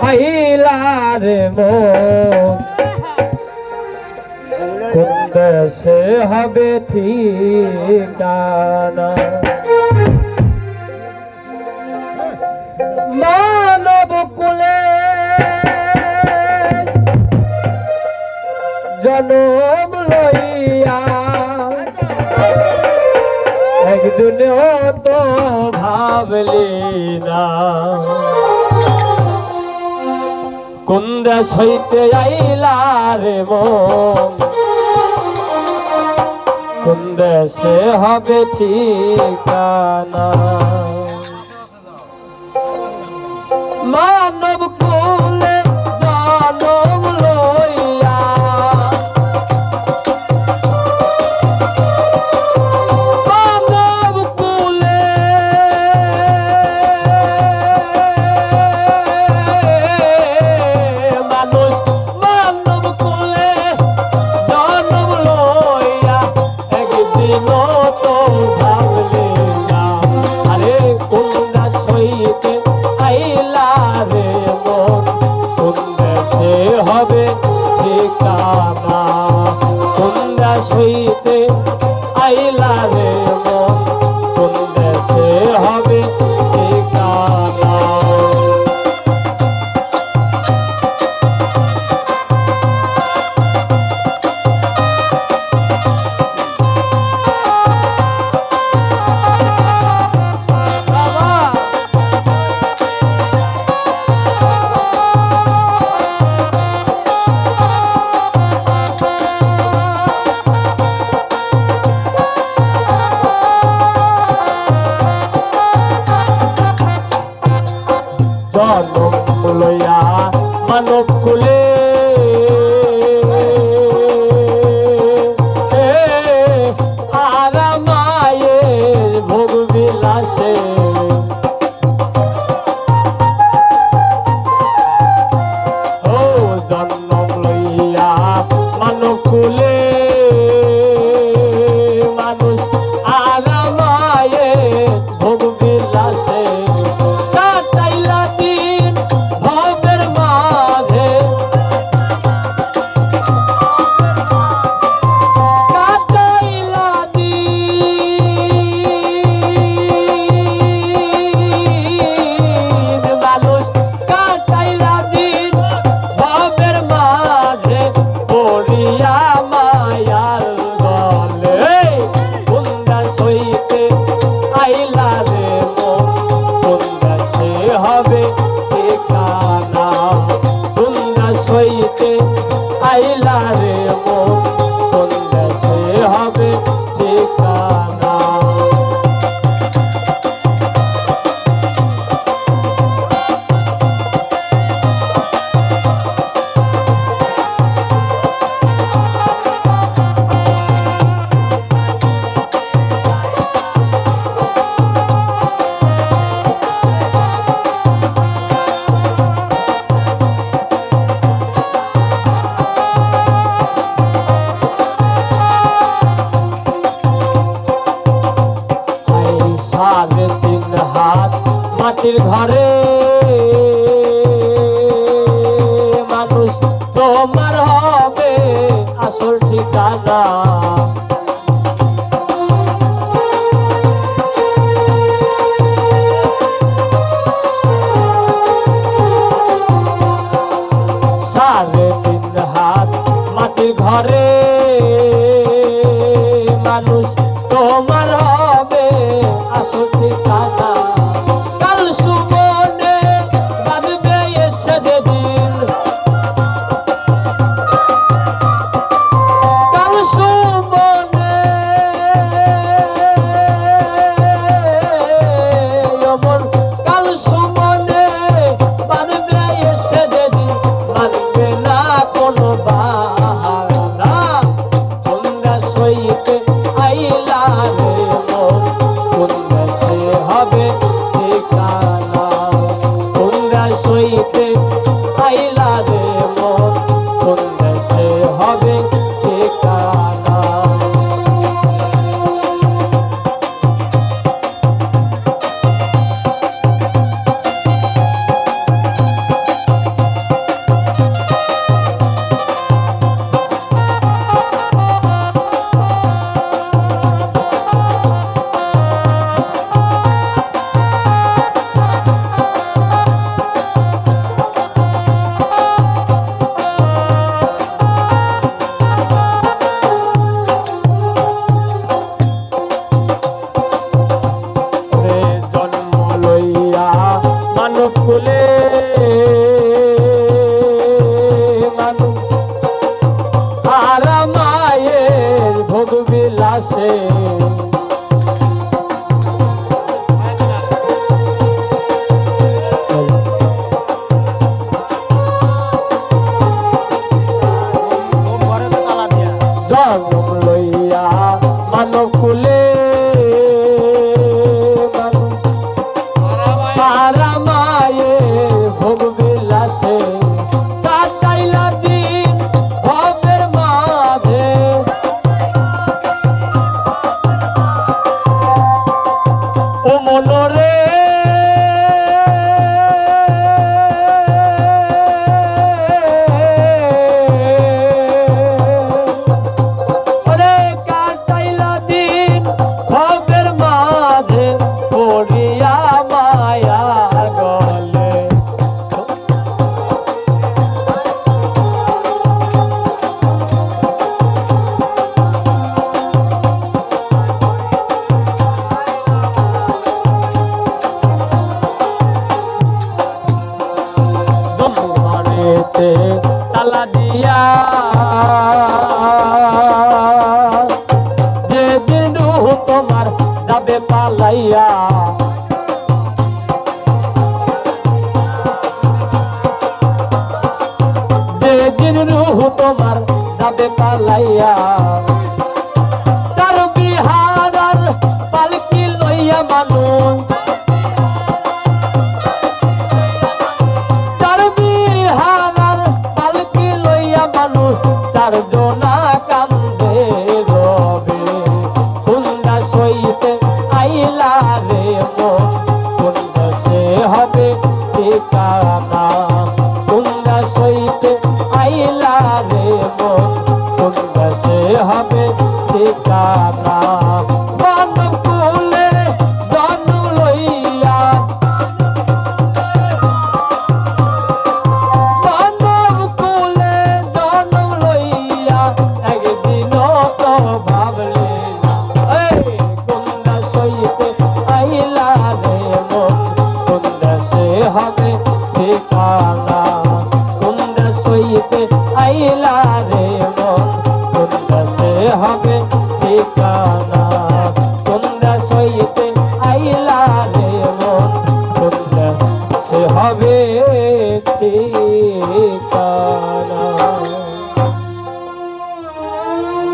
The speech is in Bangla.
আইলার মন কোন দেশে হবে ঠিকানা মানব কুলে জনম লইয়া একদিন তো ভাবলি না কোন দেশ হইতে আইলা রে মন কোন দেশে হবে ঠিকানা মানব কুলে জনম লইয়া মানব কুলে মানুষ মানব কুলে জনম লইয়া একদিন তো ভাবলে না আরে কোন দেশ হইতে আইলা রে মন কোন দেশে হবে ঠিকানা কোন দেশ হইতে আইলা রে মন কোন দেশে হবে ঠিকানা জনম লইয়া মানব কুলে আর মায়ের ভোগ বিলাসে ও জন্ম লইয়া মানব কুলে মানুষ আর মায়ের ভোগ বিলাসে হবে ঠিকানা কোন দেশ হইতে আইলা রে মন কোন দেশে হবে ঠিকানা সাড়ে তিন হাত মাটির ঘরে মানুষ তোমার হবে আসল ঠিকানা সাড়ে তিন হাত মাটির ঘরে মানুষ তোমার হবে আসল ঠিকানা কাল সুমনে বাঁধবে এসে যেদিন কাল সুমনে কাল সুমনে বাঁধবে এসে যেদিন মানবে না কোনো বাহানা কোন দেশ হইতে আইলা রে মন কোন দেশে হবে ঠিকানা কোন দেশ হইতে আইলা রে মন কোন দেশে হবে ঠিকানা কুলে মানুষ আর মায়ের ভোগ বিলাসে জন্ম লইয়া মানব কুলে তারা মায়ের ভোগ বিলাসে কাটাইলা দিন ভোগের মাঝে ও মনরে তালা দিয়া যেদিন তোমার যাবে পালাইয়া যেদিন রুহ তোমার যাবে পালাইয়া তার বিহারার পালকি লইয়া মানুষ তার জোনা কান্দে রবে কুন্দা সইতে আইলা রে মন কুন্দা সে হবে ঠিকানা কুন্দা সইতে আইলা রে মন কুন্দা সে হবে ঠিকানা মানব কুলে জন্ম লইয়া হবে ঠিকানা কুন্দা সইতে আইলা রে মন কুন্দা সে হবে ঠিকানা কুন্দা সইতে আইলা রে মন কুন্দা সে হবে ঠিক